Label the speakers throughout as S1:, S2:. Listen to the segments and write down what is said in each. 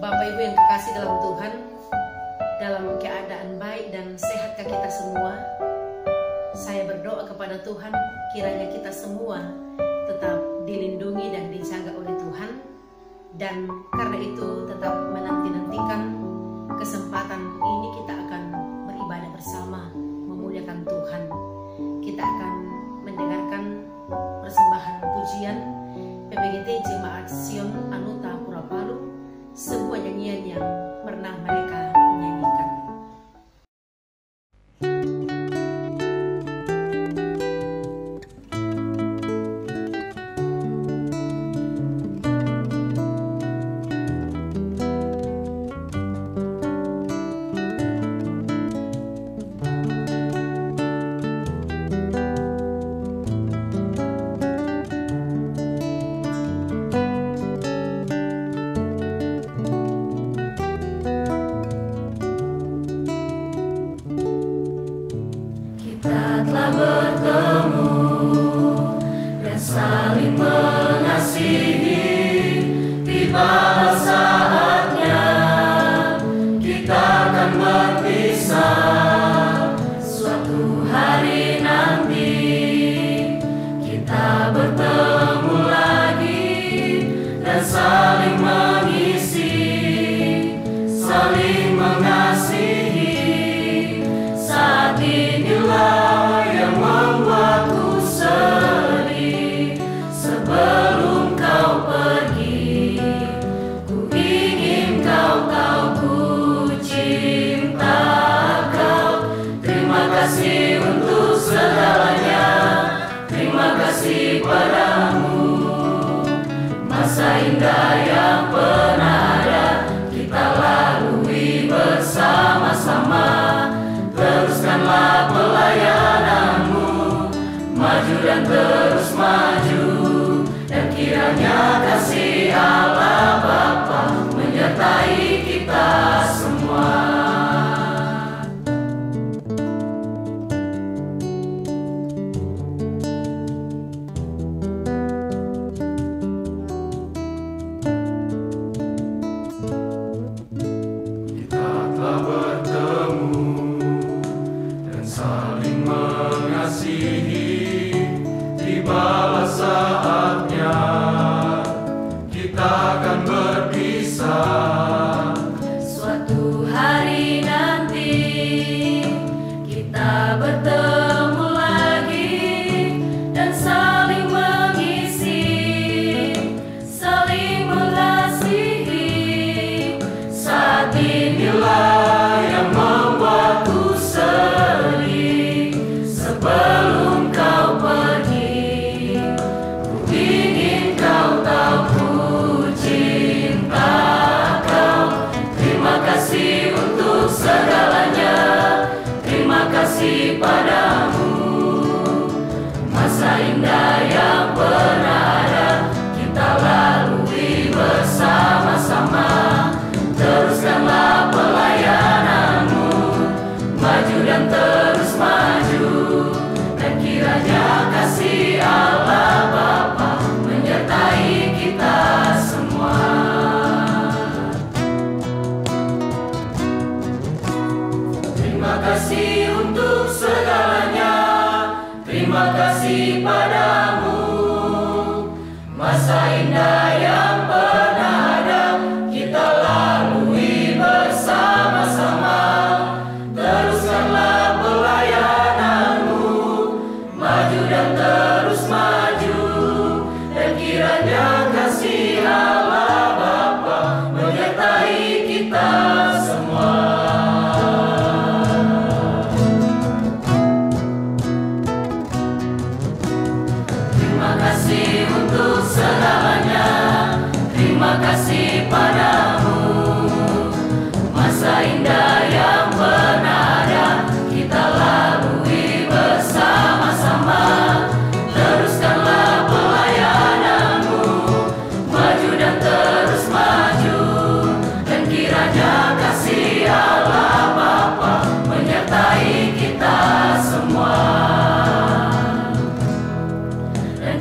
S1: Bapak Ibu yang kekasih dalam Tuhan, dalam keadaan baik dan sehatkah kita semua? Saya berdoa kepada Tuhan, kiranya kita semua tetap dilindungi dan dijaga oleh Tuhan, dan karena itu tetap menanti-nantikan kesempatan ini kita akan beribadah bersama, memuliakan Tuhan. Kita akan mendengarkan persembahan pujian PPGT Jemaat Sion Anuta Purapalu, sebuah nyanyian yang pernah mereka nyanyikan.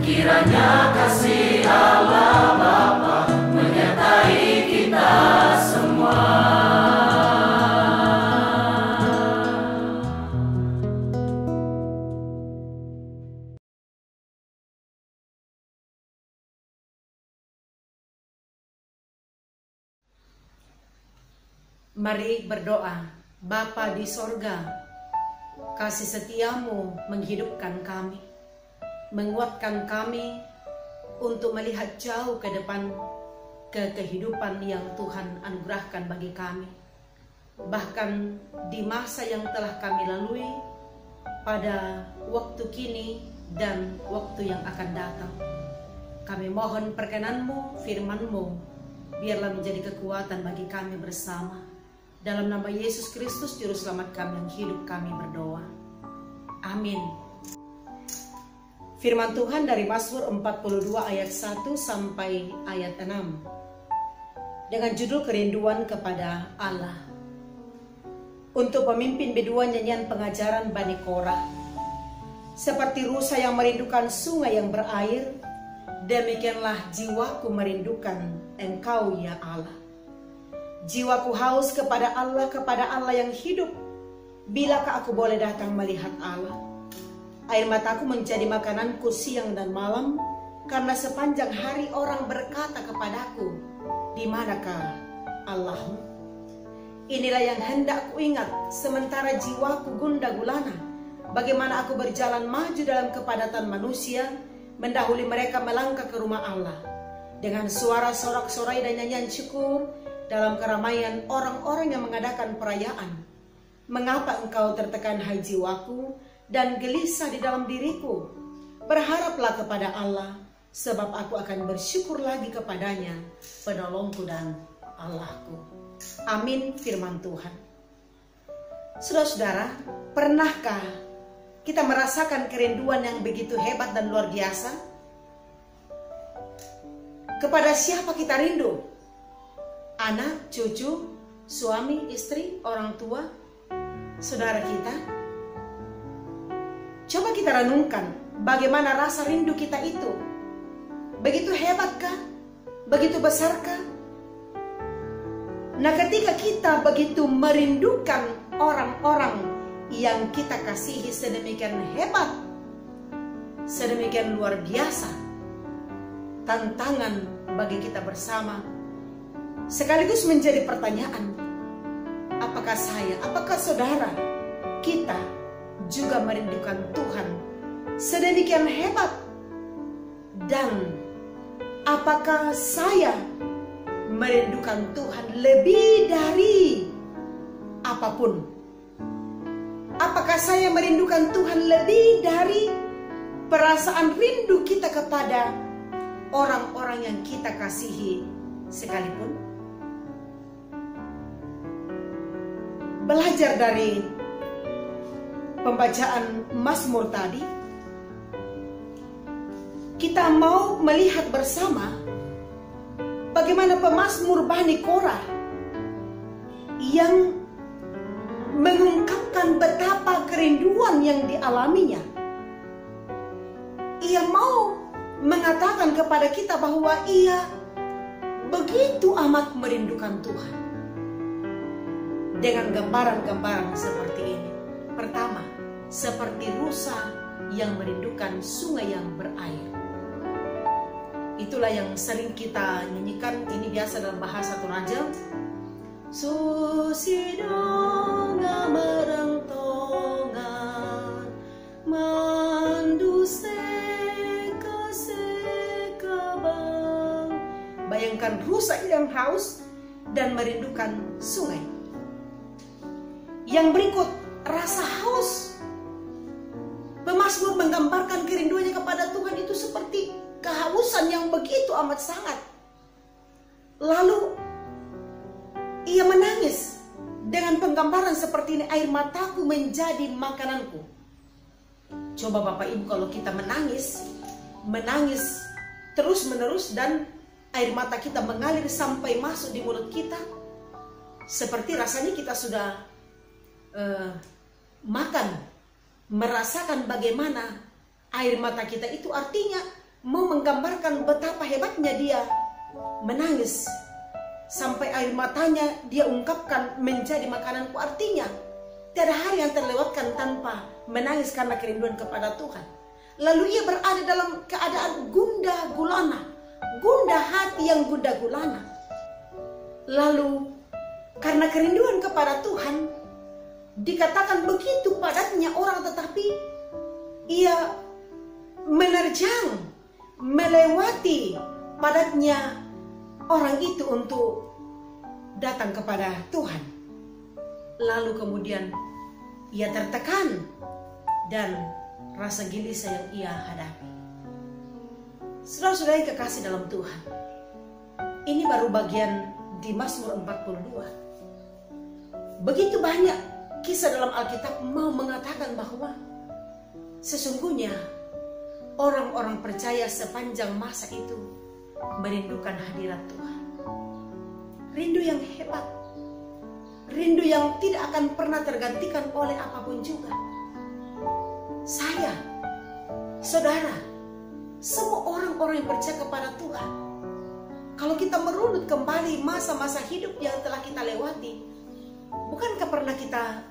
S2: Kiranya kasih Allah Bapa menyertai kita
S1: Mari berdoa. Bapa di sorga, kasih setiamu menghidupkan kami, menguatkan kami untuk melihat jauh ke depan, ke kehidupan yang Tuhan anugerahkan bagi kami. Bahkan di masa yang telah kami lalui, pada waktu kini dan waktu yang akan datang. Kami mohon perkenanmu, firmanmu, biarlah menjadi kekuatan bagi kami bersama. Dalam nama Yesus Kristus, Juru Selamat kami yang hidup, kami berdoa. Amin. Firman Tuhan dari Mazmur 42 ayat 1 sampai ayat 6. Dengan judul Kerinduan kepada Allah. Untuk pemimpin biduan nyanyian pengajaran Bani Korah. Seperti rusa yang merindukan sungai yang berair, demikianlah jiwaku merindukan Engkau ya Allah. Jiwaku haus kepada Allah yang hidup. Bilakah aku boleh datang melihat Allah? Air mataku menjadi makananku siang dan malam, karena sepanjang hari orang berkata kepadaku, di manakah Allahmu? Inilah yang hendak ku ingat, sementara jiwaku gundah gulana. Bagaimana aku berjalan maju dalam kepadatan manusia, mendahului mereka melangkah ke rumah Allah. Dengan suara sorak-sorai dan nyanyian syukur, dalam keramaian orang-orang yang mengadakan perayaan. Mengapa engkau tertekan hai jiwaku, dan gelisah di dalam diriku? Berharaplah kepada Allah, sebab aku akan bersyukur lagi kepadanya, penolongku dan Allahku. Amin. Firman Tuhan. Saudara-saudara, pernahkah kita merasakan kerinduan yang begitu hebat dan luar biasa? Kepada siapa kita rindu? Anak, cucu, suami, istri, orang tua, saudara kita? Coba kita renungkan bagaimana rasa rindu kita itu. Begitu hebatkah? Begitu besarkah? Nah, ketika kita begitu merindukan orang-orang yang kita kasihi sedemikian hebat, sedemikian luar biasa, tantangan bagi kita bersama sekaligus menjadi pertanyaan, apakah saya, apakah saudara, kita juga merindukan Tuhan sedemikian hebat? Dan apakah saya merindukan Tuhan lebih dari apapun? Apakah saya merindukan Tuhan lebih dari perasaan rindu kita kepada orang-orang yang kita kasihi sekalipun? Belajar dari pembacaan Mazmur tadi, kita mau melihat bersama bagaimana pemazmur Bani Korah yang mengungkapkan betapa kerinduan yang dialaminya. Ia mau mengatakan kepada kita bahwa ia begitu amat merindukan Tuhan. Dengan gambaran-gambaran seperti ini. Pertama, seperti rusa yang merindukan sungai yang berair. Itulah yang sering kita nyanyikan, ini biasa dalam bahasa Toraja. Susidonga merentongan manduseka sekabang. Bayangkan rusa yang haus dan merindukan sungai. Yang berikut, rasa haus. Pemazmur menggambarkan kerinduannya kepada Tuhan itu seperti kehausan yang begitu amat sangat. Lalu ia menangis dengan penggambaran seperti ini, air mataku menjadi makananku. Coba Bapak Ibu, kalau kita menangis terus menerus dan air mata kita mengalir sampai masuk di mulut kita, seperti rasanya kita sudah makan, merasakan bagaimana air mata kita itu, artinya mau menggambarkan betapa hebatnya dia menangis sampai air matanya dia ungkapkan menjadi makananku. Artinya tiada hari yang terlewatkan tanpa menangis karena kerinduan kepada Tuhan. Lalu ia berada dalam keadaan gundah gulana, gundah hati yang gundah gulana. Lalu Karena kerinduan kepada Tuhan, dikatakan begitu padatnya orang, tetapi ia menerjang, melewati padatnya orang itu untuk datang kepada Tuhan. Lalu kemudian ia tertekan dan rasa gelisah yang ia hadapi. Saudara-saudara yang kekasih dalam Tuhan, ini baru bagian di Mazmur 42. Begitu banyak kisah dalam Alkitab mau mengatakan bahwa sesungguhnya orang-orang percaya sepanjang masa itu merindukan hadirat Tuhan. Rindu yang hebat, rindu yang tidak akan pernah tergantikan oleh apapun juga. Saya, saudara, semua orang-orang yang percaya kepada Tuhan, kalau kita merunut kembali masa-masa hidup yang telah kita lewati, bukankah pernah kita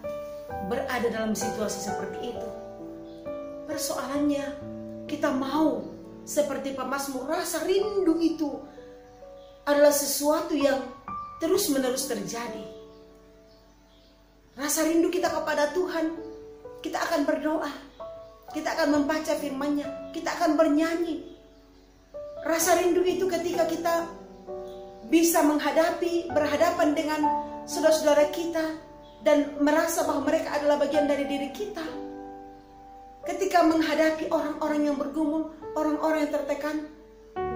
S1: berada dalam situasi seperti itu? Persoalannya, kita mau seperti pemazmur, rasa rindu itu adalah sesuatu yang terus-menerus terjadi. Rasa rindu kita kepada Tuhan, kita akan berdoa, kita akan membaca firman-Nya, kita akan bernyanyi. Rasa rindu itu ketika kita bisa berhadapan dengan saudara-saudara kita dan merasa bahwa mereka adalah bagian dari diri kita. Ketika menghadapi orang-orang yang bergumul, orang-orang yang tertekan,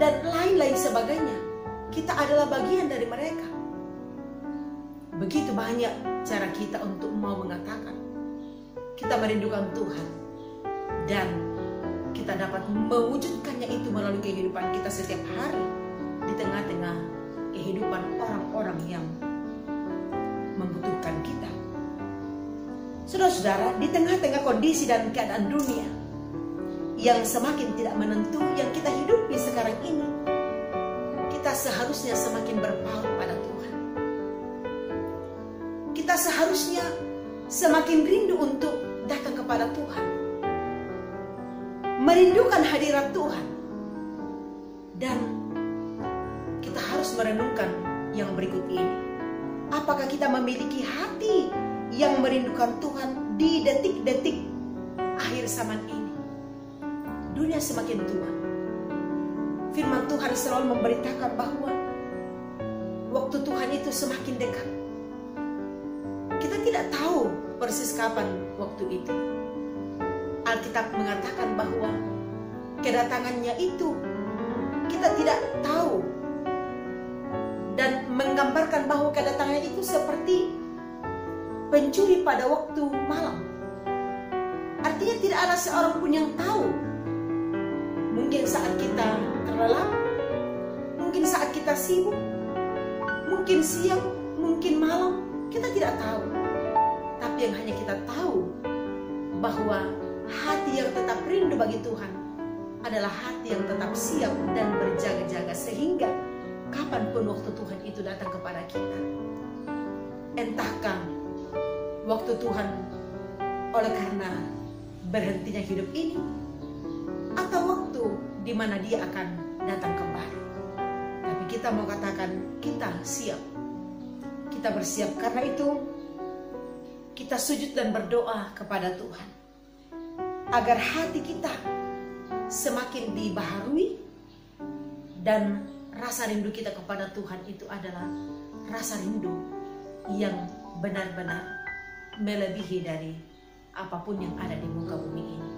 S1: dan lain-lain sebagainya, kita adalah bagian dari mereka. Begitu banyak cara kita untuk mau mengatakan kita merindukan Tuhan, dan kita dapat mewujudkannya itu melalui kehidupan kita setiap hari di tengah-tengah kehidupan orang-orang yang membutuhkan kita. Saudara-saudara, di tengah-tengah kondisi dan keadaan dunia yang semakin tidak menentu yang kita hidupi sekarang ini, kita seharusnya semakin berpaut pada Tuhan. Kita seharusnya semakin rindu untuk datang kepada Tuhan, merindukan hadirat Tuhan. Dan kita harus merenungkan yang berikut ini. Apakah kita memiliki hati yang merindukan Tuhan di detik-detik akhir zaman ini? Dunia semakin tua. Firman Tuhan selalu memberitakan bahwa waktu Tuhan itu semakin dekat. Kita tidak tahu persis kapan waktu itu. Alkitab mengatakan bahwa kedatangannya itu kita tidak tahu, dan menggambarkan bahwa kedatangannya itu seperti pencuri pada waktu malam. Artinya tidak ada seorang pun yang tahu. Mungkin saat kita terlelap, mungkin saat kita sibuk, mungkin siang, mungkin malam, kita tidak tahu. Tapi yang hanya kita tahu bahwa hati yang tetap rindu bagi Tuhan adalah hati yang tetap siap dan berjaga-jaga, sehingga kapanpun waktu Tuhan itu datang kepada kita, entahkah waktu Tuhan oleh karena berhentinya hidup ini, atau waktu di mana Dia akan datang kembali. Tapi kita mau katakan kita siap, kita bersiap. Karena itu kita sujud dan berdoa kepada Tuhan agar hati kita semakin dibaharui, dan rasa rindu kita kepada Tuhan itu adalah rasa rindu yang benar-benar melebihi dari apapun yang ada di muka bumi ini.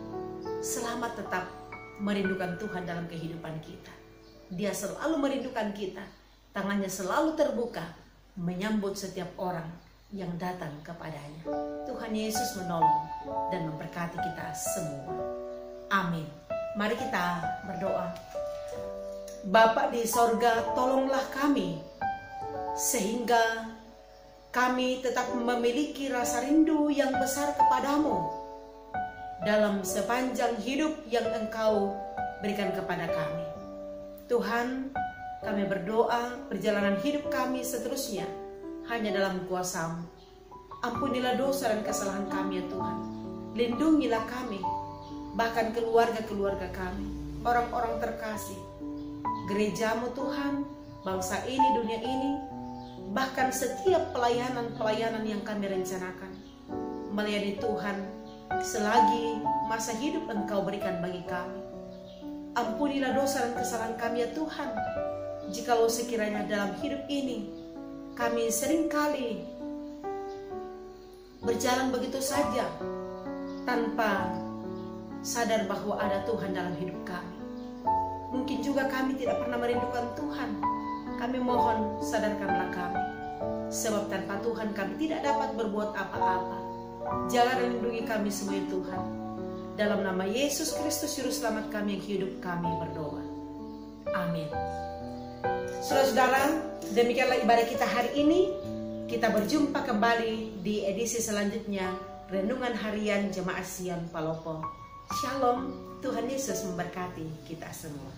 S1: Selamat tetap merindukan Tuhan dalam kehidupan kita. Dia selalu merindukan kita. Tangannya selalu terbuka menyambut setiap orang yang datang kepadanya. Tuhan Yesus menolong dan memberkati kita semua. Amin. Mari kita berdoa. Bapa di sorga, tolonglah kami sehingga kami tetap memiliki rasa rindu yang besar kepadamu dalam sepanjang hidup yang Engkau berikan kepada kami. Tuhan, kami berdoa perjalanan hidup kami seterusnya hanya dalam kuasa-Mu. Ampunilah dosa dan kesalahan kami ya Tuhan. Lindungilah kami, bahkan keluarga-keluarga kami, orang-orang terkasih, gereja-Mu Tuhan, bangsa ini, dunia ini, bahkan setiap pelayanan-pelayanan yang kami rencanakan. Melayani Tuhan selagi masa hidup Engkau berikan bagi kami. Ampunilah dosa dan kesalahan kami ya Tuhan. Jikalau sekiranya dalam hidup ini kami seringkali berjalan begitu saja tanpa sadar bahwa ada Tuhan dalam hidup kami. Mungkin juga kami tidak pernah merindukan Tuhan. Kami mohon sadarkanlah kami. Sebab tanpa Tuhan kami tidak dapat berbuat apa-apa. Jaga dan lindungi kami semua ya Tuhan. Dalam nama Yesus Kristus Juru Selamat kami yang hidup kami berdoa. Amin. Saudara-saudara, demikianlah ibadah kita hari ini. Kita berjumpa kembali di edisi selanjutnya Renungan Harian Jemaat Sion Palopo. Shalom, Tuhan Yesus memberkati kita semua.